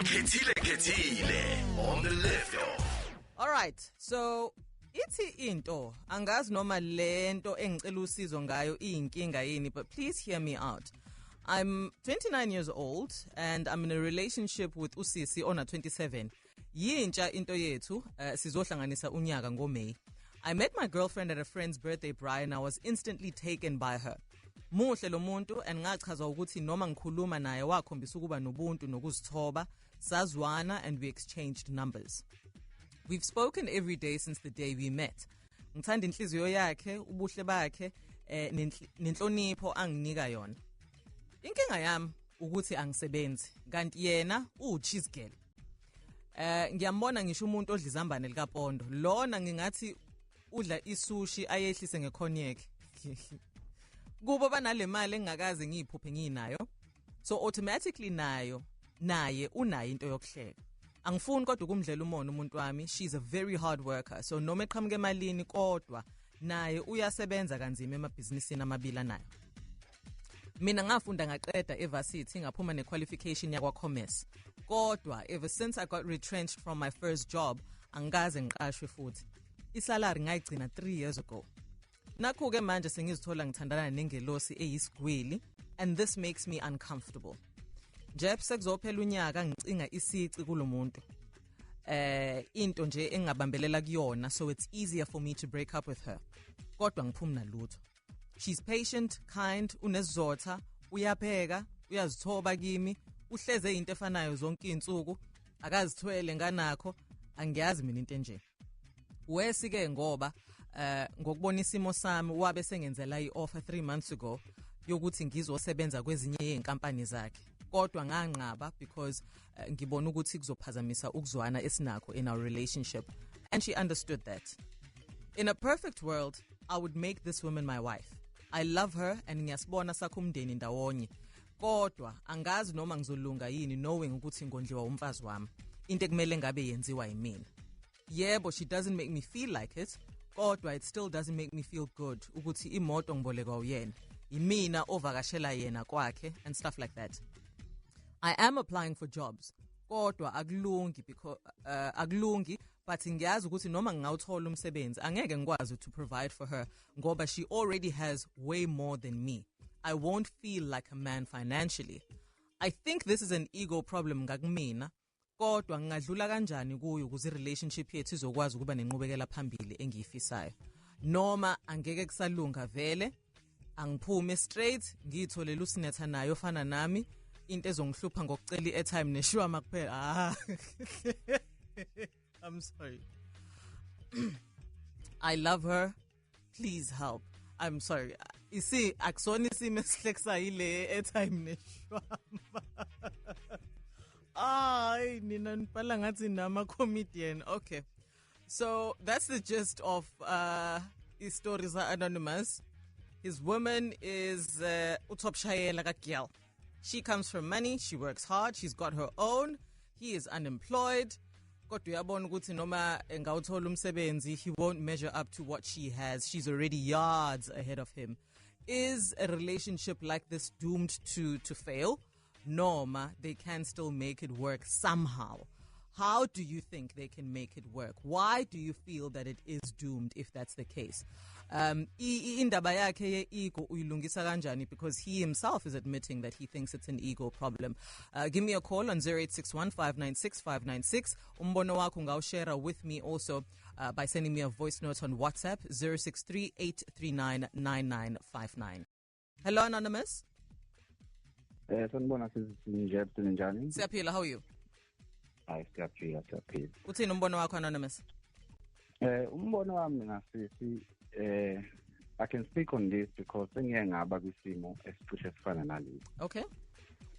Khethile on the left. All right, so ithi into angazi noma lento engicela usizo ngayo iyinkinga yini, but please hear me out. I'm 29 years old and I'm in a relationship with usisi ona 27. Yintsha into yethu, sizohlanganisa unyaka ngoMay. I met my girlfriend at a friend's birthday braai and I was instantly taken by her. Muhle lo muntu and ngachaza ukuthi noma ngikhuluma naye wakhombisa ukuba nobuntu nokuzithoba, sazwana and we exchanged numbers. We've spoken every day since the day we met. Ngithanda inhliziyo yakhe, ubuhle bakhe, nenhlonipho anginika yona. Inkinga yami ukuthi angisebenzi, kanti yena cheese girl. Ngiyambona ngisho umuntu odla izambane likaPondo. Lona ngingathi udla isushi ayehlise ngecognac. Kubo banale mali engakaze ngiyiphuphe nginayo. So automatically naye unayo into yokuhleka. Angifuni kodwa ukumdlela umono umuntu wami. She's a very hard worker. So noma eqhamuke emalini kodwa naye uyasebenza kanzima emabhizinisini amabili nayo. Mina ngafunda ngaqeda evarsity ngaphuma nequalification yakwa commerce. Kodwa ever since I got retrenched from my first job, angikaze ngiqashwe futhi. Isalary ngayigcina 3 years ago. Nakho-ke manje sengizithola ngithandana nengelosi eyisigwili, and this makes me uncomfortable. Nje sekuzophela unyaka ngicinga isici kulomuntu. Into nje engabambelela kuyona, so it's easier for me to break up with her. Kodwa ngiphumi nalutho. She's patient, kind, unesizotha, uyapheka, uyazithoba kimi, uhleze into efanayo zonke izinsuku, akazithwele nganakho, angiyazi mina into enje. Wesike ngoba ngokubona isimo sami wabe sengenzela i-offer 3 months ago yokuthi ngizosebenza kwezinye izinkampani zakhe. Kodwa nganqaba because ngibona ukuthi kuzophazamisa ukuzwana esinakho in our relationship, and she understood that. In a perfect world, I would make this woman my wife. I love her and ngiyasibona sakho umndeni ndawonye. Kodwa angazi noma ngizolunga yini knowing ukuthi ngondliwa umfazi wami. Into ekumele ngabe yenziwa yimina. Yebo, she doesn't make me feel like it. Kodwa it still doesn't make me feel good ukuthi imoto ngiboleka uyena. Imina ovakashela yena kwakhe and stuff like that. I am applying for jobs. Kodwa akulungi because akulungi, but ngiyazi ukuthi noma ngawuthola umsebenzi angeke ngikwazi to provide for her ngoba she already has way more than me. I won't feel like a man financially. I think this is an ego problem ngakumina. Kodwa ngingadlula kanjani kuyo ukuze relationship yethu izokwazi ukuba nenqubekela phambili engiyifisayo. Noma angeke kusalunga vele, angiphume straight ngitholela usinetha nayo ofana nami, into ezongihlupha ngokucela i-airtime neshwama kuphela. I'm sorry. I love her. Please help. I'm sorry. You see, akusona isimo esihlekisa ile airtime neshwama. Nina nibhala ngathi nama comedian. Okay. So that's the gist of his stories are anonymous. His woman is utopshayela kagyal. She comes from money, she works hard, she's got her own. He is unemployed. Kodwa uyabona ukuthi noma engawuthola umsebenzi, he won't measure up to what she has. She's already yards ahead of him. Is a relationship like this doomed to fail? Noma they can still make it work somehow. How do you think they can make it work? Why do you feel that it is doomed if that's the case? Indaba yakhe ye-ego uyilungisa kanjani, because he himself is admitting that he thinks it's an ego problem. Give me a call on 0861-596-596. Umbono wakho ungawushare with me also by sending me a voice note on WhatsApp 063-839-9959. Hello, Anonymous. Sanibona sisi njani? Siyaphila, how are you? Siyaphila. Uthini umbono wakho, Anonymous? Umbono wami ngasisi I can speak on this because sengiye ngaba kwisimo esicishe sifana nalesi. Okay.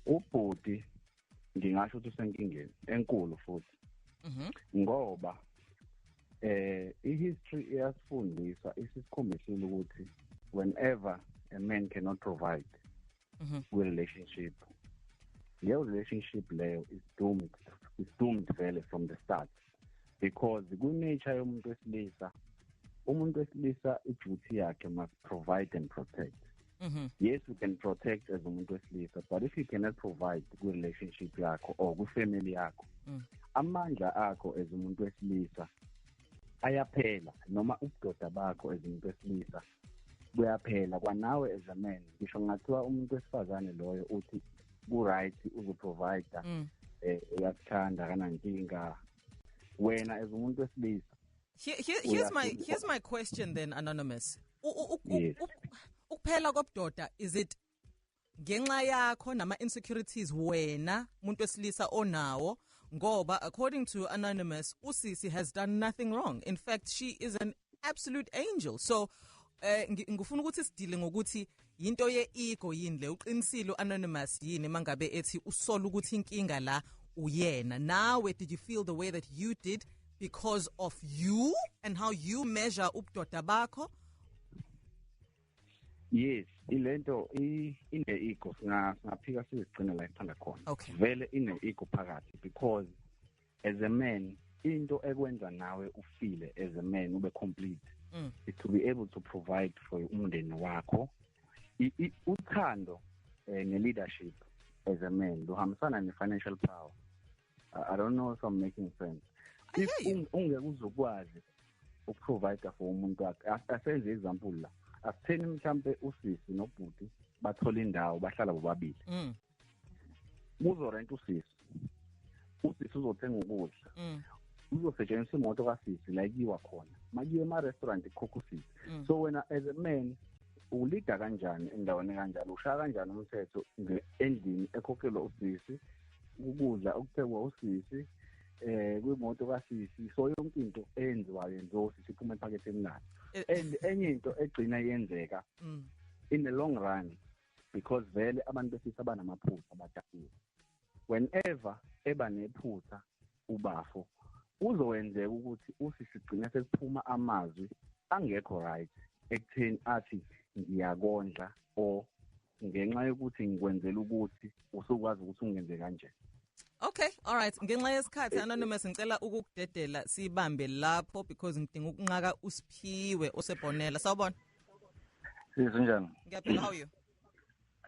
Ubhuti ngingasho ukuthi usenkingeni enkulu futhi. Ngoba ihistory iyasifundisa isikhombisile ukuthi whenever a man cannot provide with relationship, your relationship leyo is doomed vele from the start, because ku-nature yomuntu wesilisa, umuntu wesilisa i-duty yakhe must provide and protect. Yes, you can protect as umuntu wesilisa, but if you cannot provide ku relationship yakho or ku family yakho, amandla akho as umuntu wesilisa ayaphela, noma ubudoda bakho as umuntu wesilisa buyaphela kwanawe as a man. Ngisho ngathiwa umuntu wesifazane loyo uthi ku right uzoprovide, uyakuthanda kanankinga, wena as umuntu wesilisa. Here's my question then, Anonymous. Ukuphela kobudoda, is it ngenxa yakho nama insecurities wena umuntu wesilisa onawo? Ngoba according to Anonymous, Usisi has done nothing wrong. In fact, she is an absolute angel. So ngifuna ukuthi sidile ngokuthi into ye ego yini le, uqinisile Anonymous yini mangabe ethi usola ukuthi inkinga la uyena. Nawe, did you feel the way that you did because of you and how you measure ubudoda bakho? Yes, ilento ine ego singaphika sizigcina la ithanda khona. Okay. Vele ine ego phakathi, because as a man into ekwenza nawe ufile as a man ube complete is to be able to provide for umndeni wakho. Uthando ne leadership as a man luhambisana ne financial power. I don't know if I'm making sense. If ungeke uzokwazi ukuprovide for umuntu wakhe, asenze example la, asitheni mhlambe usisi nobhuti bathola indawo bahlala bobabili. Uzorent usisi uzothenga ukudla, uzosetshenziswa imoto kasisi la ikiwa khona, makiwe ema-restaurant ikhokha usisi. So wena as a man ulida kanjani endaweni kanjalo, ushaya kanjani umthetho endlini ekhokhelwa usisi, ukudla okuthengwa usisi, kwimoto kasisi. So yonke into eyenziwayo usisi iphuma ephaketheni lakhe. And enye into egcina yenzeka in the long run, because vele abantu besisa banamaphutha bajahile. Whenever eba nephutha ubafo uzowenzeka ukuthi usisigcina sesiphuma amazwi angekho right ekutheni athi ngiyakondla or ngenxa yokuthi ngikwenzela ukuthi usukwazi ukuthi ungenze kanje. Okay, all right. Ngenxa yesikhathi Anonymous ngicela ukukudedela sibambe lapho because ngidinga ukunqaka uSiphiwe osebonela. Sawubona. Sinjani? Ngiyaphila, how are you?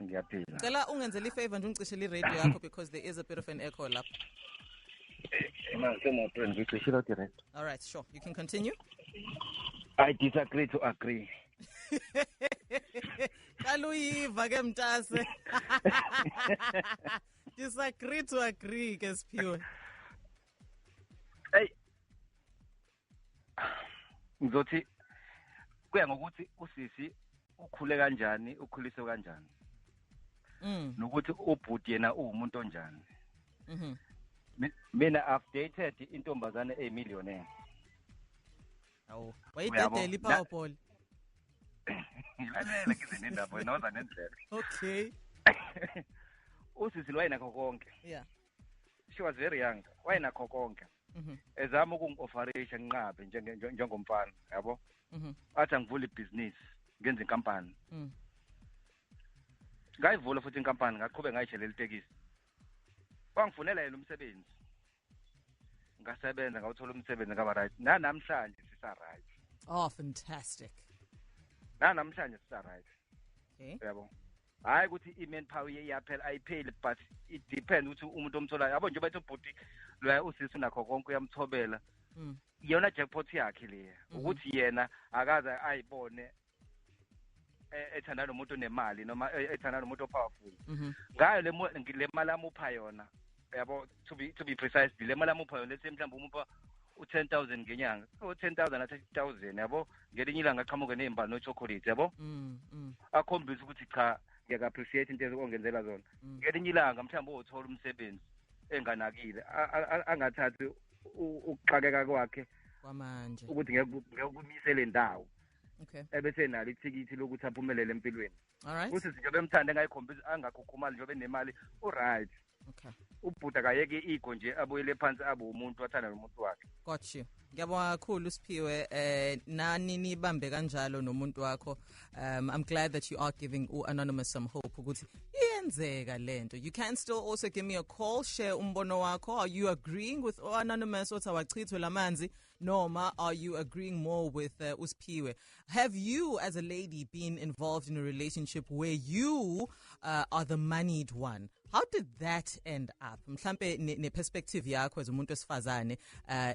Ngiyaphila. Ngicela ungenzele ifavor nje ungicishele i-radio yakho because there is a bit of an echo lapho. All right, sure. You can continue. I disagree to agree. Kaluyiva ke mntase. Disagree to agree ke Siphiwe. Hey. Ngizothi kuya ngokuthi usisi ukhule kanjani, ukhuliswe kanjani. Nokuthi ubhuti yena umuntu onjani. Mina I've dated intombazane eyimillionaire. Awu, wayidedela iPowerball. Ngilalela ngizene indaba wena waza nendlela. Okay. Usisi lwayinakho konke. Yeah. She was very young. Wayinakho konke. Ezama ukungi-offerisha nginqabe njengomfana, yabo? Athi angivula ibhizinisi, ngenza inkampani. Ngayivula futhi inkampani, ngaqhubeka ngayishelela itekisi. Wangifunela yena umsebenzi. Ngasebenza, ngawuthola umsebenzi ngaba right. Namhlanje sisa right. Oh, fantastic. Namhlanje sisa right. Okay. Yabo? Hayi ukuthi i-manpower iyaphela ayipheli, but it depends ukuthi umuntu omtholayo. Yabo nje bathi ubhuti lo usisi unakho konke uyamthobela. Iyona jackpot yakhe leya. Ukuthi yena akaze ayibone ethanda nomuntu onemali noma ethanda nomuntu powerful. Ngayo le mali amupha yona. Yabo, to be precise, le mali amupha yona lethi mhlawumbe umupha u10,000 ngenyanga. 10,000 athi 10,000 yabo. Ngelinye ilanga aqhamuke nezimbali no chocolate yabo. Akhombisa ukuthi cha ngiyaka-appreciate into ezongenzela zona. Ngelinye ilanga mhlawumbe uzothola umsebenzi enganakile, angathathi ukuxakeka kwakhe kwamanje ukuthi ngekumisele ndawo. Okay. Ebese nalo ithikithi lokuthi aphumelele empilweni. All right. Uthi nje bemthanda engayikhombisa angakhukhumali nje benemali, alright. Okay. Ubhuda kayeke ego nje abuyele phansi abe umuntu athanda nomuntu wakhe. Got you. Ngiyabonga kakhulu Siphiwe, nani nibambe kanjalo nomuntu wakho. I'm glad that you are giving Anonymous some hope ukuthi iyenzeka lento. You can still also give me a call, share umbono wakho. Are you agreeing with Anonymous othi awachithwe lamanzi noma are you agreeing more with uSphiwe? Have you as a lady been involved in a relationship where you are the moneyed one? How did that end up? Mhlambe ne perspective yakho as umuntu wesifazane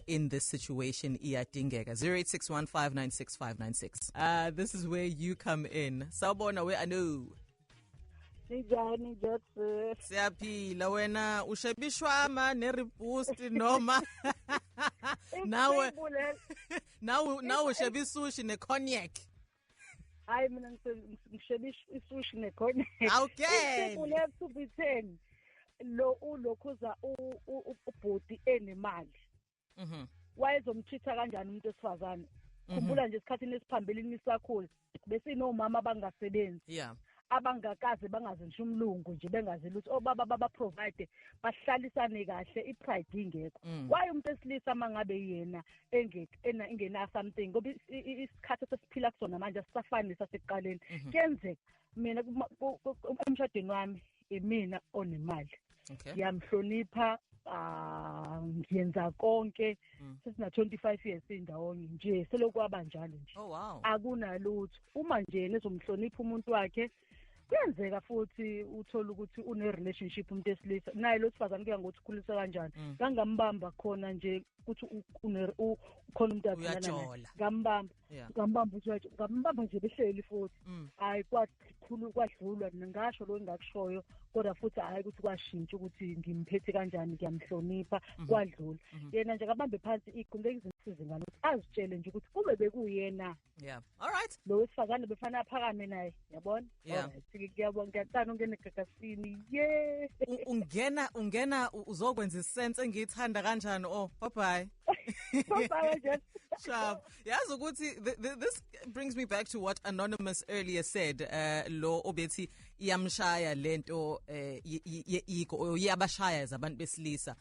in this situation iyadingeka. 0861596596. This is where you come in. Sawubona we Anu. Njani Jotse? Siyaphila wena ushebishwama neriboost noma nawe usheba isushi necognac. Hayi mina ngisheba isushi necognac. Okay. Isibule to be 10. Ulokhuza ubhodi enemali. Wayezomchitha kanjani umuntu esifazane? Khumbula nje isikhathini esiphambelini isakhulu bese inomama abangasebenzi. Yeah. Abangakaze bangazi nje umlungu nje bengazi lutho obaba baba provide bahlalisane kahle ipride ingekho waye umuntu esilisa mangabe yena engena something ngoba isikhathi sesiphila kusona manje asisafani sasekuqaleni kenzeka mina emshadweni wami imina onemali ngiyamhlonipha ngiyenza konke sesina 25 years indawonye nje selokwaba njalo nje akunalutho uma nje nezomhlonipha umuntu wakhe kuyenzeka futhi uthola ukuthi une relationship umuntu esilisa naye lo sifazane kuya ngokuthi khulisa kanjani ngangambamba khona nje ukuthi khona umuntu athanda ngambamba nje behleli futhi hayi kwakhulu kwadlulwa ngingasho lo engakushoyo kodwa futhi hayi ukuthi kwashintsha ukuthi ngimphethe kanjani ngiyamhlonipha kwadlula yena nje akabambe phansi ikhuleke izinsizi ngalo azitshele nje ukuthi kube bekuyena all right lo wesifazane befana aphakame naye yabona ngiyabonga ngiyacana ungene egagasini ungena uzokwenza isense engiyithanda kanjani bye bye Sharp. Yazi ukuthi this brings me back to what Anonymous earlier said lo obethi iyamshaya lento ye-ego yabashaya zabantu besilisa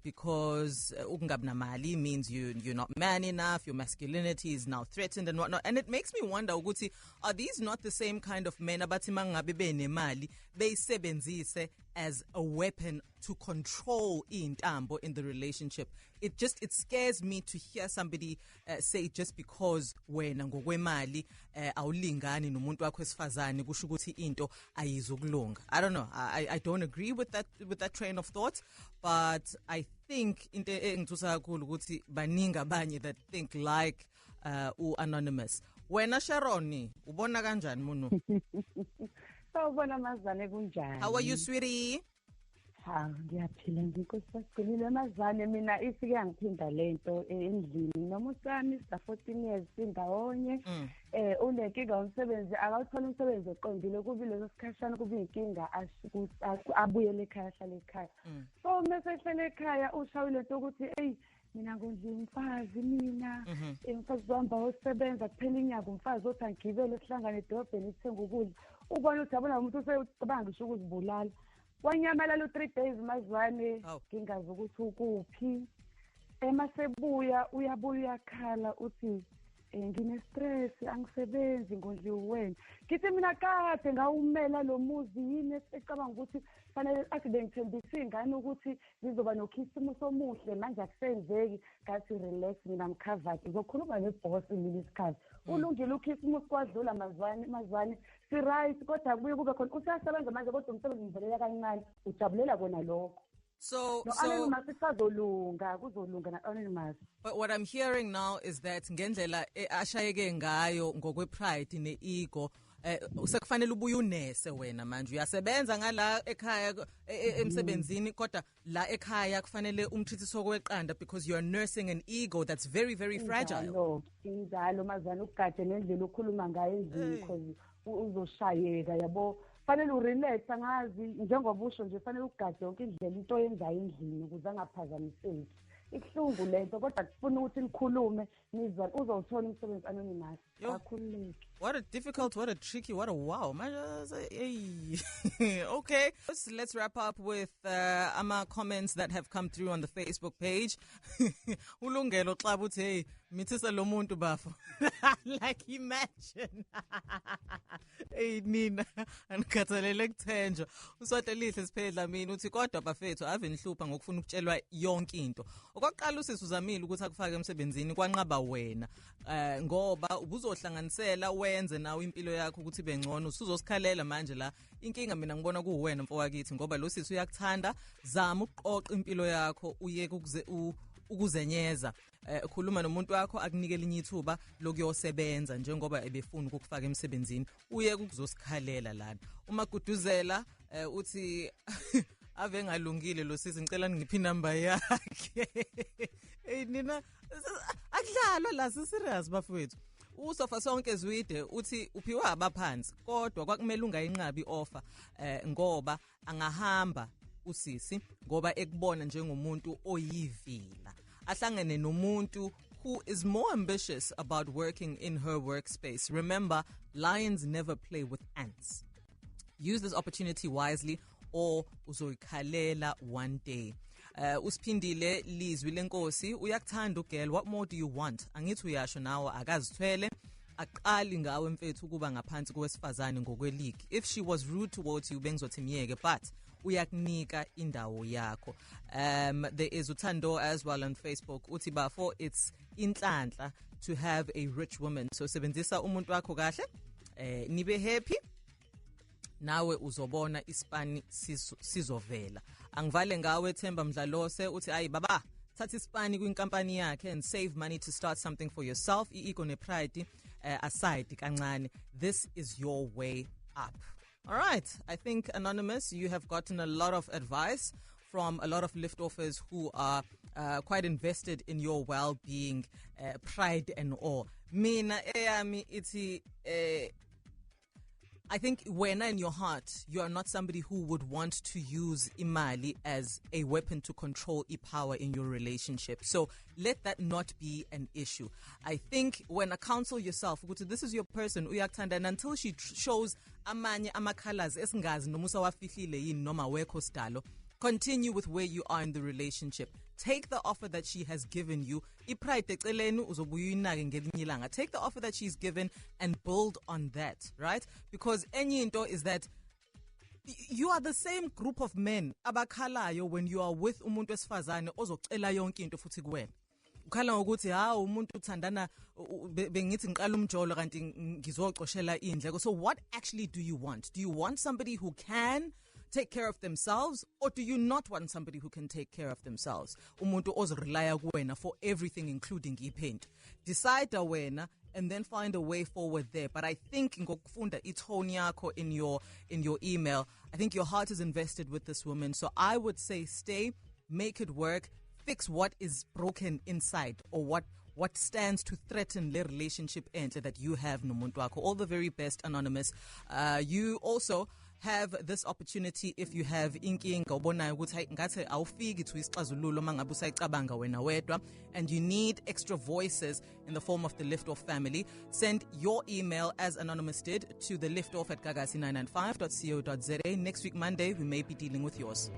because ukungabi namali means you're not man enough, your masculinity is now threatened and whatnot, and it makes me wonder ukuthi are these not the same kind of men abathi mangabe benemali beyisebenzise as a weapon to control intambo in the relationship? It scares me to hear somebody say just because wena ngokwemali awulingani nomuntu wakho esifazane kusho ukuthi into ayizokulunga. I don't know. I don't agree with that train of thought, but I think into engithusa kakhulu ukuthi baningi abanye that think like Anonymous. Wena Sharon ubona kanjani munu? Sawubona mazane kunjani? How are you sweetie? Ngiyaphila ngikosagcinile mazane mina ifike ngiphinda lento endlini noma usami sa 14 years indawonye unenkinga umsebenzi akawuthola umsebenzi oqondile kubile lesikhashana kuba inkinga abuyele ekhaya hlala ekhaya so mase hlala ekhaya ushawile into ukuthi mina ngumfazi mina umfazi wami osebenza kuphela inyanga umfazi othi angibele esihlangane edorobheni ithenga ukudla ubona ukuthi abona umuntu usecabanga ngisho ukuzibulala wanyamalala 3 days mazwane ngingazi ukuthi ukuphi emasebuya uyabuya uyakhala uthi ngine stress angisebenzi ngondli wena kithi mina kade ngawumela lo muzi yini esicabanga ukuthi fanele akube ngithembisa ingane ukuthi zizoba nokhisimuso omuhle manje akusenzeki ngathi relax mina mcovered ngizokhuluma neboss mina isikhathi ulungile ukhisimusi kwadlula mazwane si right kodwa kubuye kube khona usasebenza manje kodwa umsebenzi ngivelela kancane ujabulela kona lokho. So Anonymous kuzolunga na Anonymous. But what I'm hearing now is that ngendlela ashayeke ngayo ngokwepride ne-ego sekufanele ubuye unese wena manje uyasebenza ngala ekhaya emsebenzini kodwa la ekhaya kufanele umthithiso kweqanda because you are nursing an ego that's very very fragile. Injalo mazana ukugade nendlela ukhuluma ngayo endlini because uzoshayeka yabo fanele urelax angazi njengoba usho nje fanele ugade yonke indlela into oyenzayo endlini ukuze angaphazamiseki ihlungu lento kodwa kufuna ukuthi nikhulume nizwa uzothola umsebenzi Anonymous akhululeke. What a difficult, what a tricky, what a wow. Okay, let's wrap up with ama comments that have come through on the Facebook page. Ulungelo xa uthi hey mithisa lo muntu bafo. Like imagine. Hey nina anikhathalele kuthenjwa. Uswata lihle siphedla mina uthi kodwa bafethu ave nihlupha ngokufuna ukutshelwa yonke into. Okwaqala usisi uzamile ukuthi akufake emsebenzini kwanqaba wena. Ngoba ubuzohlanganisela wenze nawe impilo yakho ukuthi bengcono usuzosikhalela manje la inkinga mina ngibona kuwena mfowakithi ngoba lo sisi uyakuthanda zama ukuqoqa impilo yakho uye ukuzenyeza khuluma nomuntu wakho akunikele inyithuba lokuyosebenza njengoba ebefuna ukufaka emsebenzini uye ukuzosikhalela lana uma guduzela uthi ave ngalungile lo sisi ngicela ngiphi number yakhe hey nina akudlalwa la serious bafowethu usofa sonke zwide uthi uphiwa abaphansi kodwa kwakumele ungayinqabi offer ngoba angahamba usisi ngoba ekubona njengomuntu oyivila ahlangene nomuntu who is more ambitious about working in her workspace. Remember, lions never play with ants. Use this opportunity wisely or uzoyikhalela one day. Usiphindile Lizwi lenkosi uyakuthanda ugirl, what more do you want? Angithi uyasho nawe akazithwele aqali ngawe mfethu ukuba ngaphansi kowesifazane ngokweligi. If she was rude towards you bengizothi miyeke but uyakunika indawo yakho. There is Utando as well on Facebook uthi bafo it's inhlanhla to have a rich woman, so sebenzisa umuntu wakho kahle nibe happy nawe uzobona ispani sizovela. Angivale ngawe Themba Mdlalose uthi ayi baba thatha ispani kwinkampani yakhe and save money to start something for yourself. Ego ne pride aside kancane. This is your way up. All right, I think Anonymous, you have gotten a lot of advice from a lot of liftoffers who are quite invested in your well-being, pride and all. Mina eyami iti I think when in your heart, you are not somebody who would want to use imali as a weapon to control power in your relationship. So let that not be an issue. I think when counsel yourself, this is your person, uyakuthanda, and until she shows amanye amakhalas esingazi nomusa wafihlile yini noma wekho sidalo, continue with where you are in the relationship. Take the offer that she has given you. Take the offer that she's given and build on that, right? Because any into is that you are the same group of men abakhalayo when you are with umuntu wesifazane ozocela yonke into futhi kuwena. Ukhala ngokuthi umuntu uthandana bengithi ngiqala umjolo kanti ngizocoshela indleko. So what actually do you want? Do you want somebody who can take care of themselves, or do you not want somebody who can take care of themselves? Umuntu ozorelaya kuwena for everything including ipaint. Decide wena and then find a way forward there. But I think ngokufunda itone yakho in your email, I think your heart is invested with this woman. So I would say stay, make it work, fix what is broken inside or what stands to threaten the relationship that you have nomuntu wakho. All the very best, Anonymous. You also have this opportunity if you have inkinga obonayo ukuthi ngathi awufiki to isixazululo mangabe usayicabanga wena wedwa and you need extra voices in the form of the Liftoff family. Send your email as Anonymous did to the liftoff@gagasi995.co.za. Next week Monday we may be dealing with yours.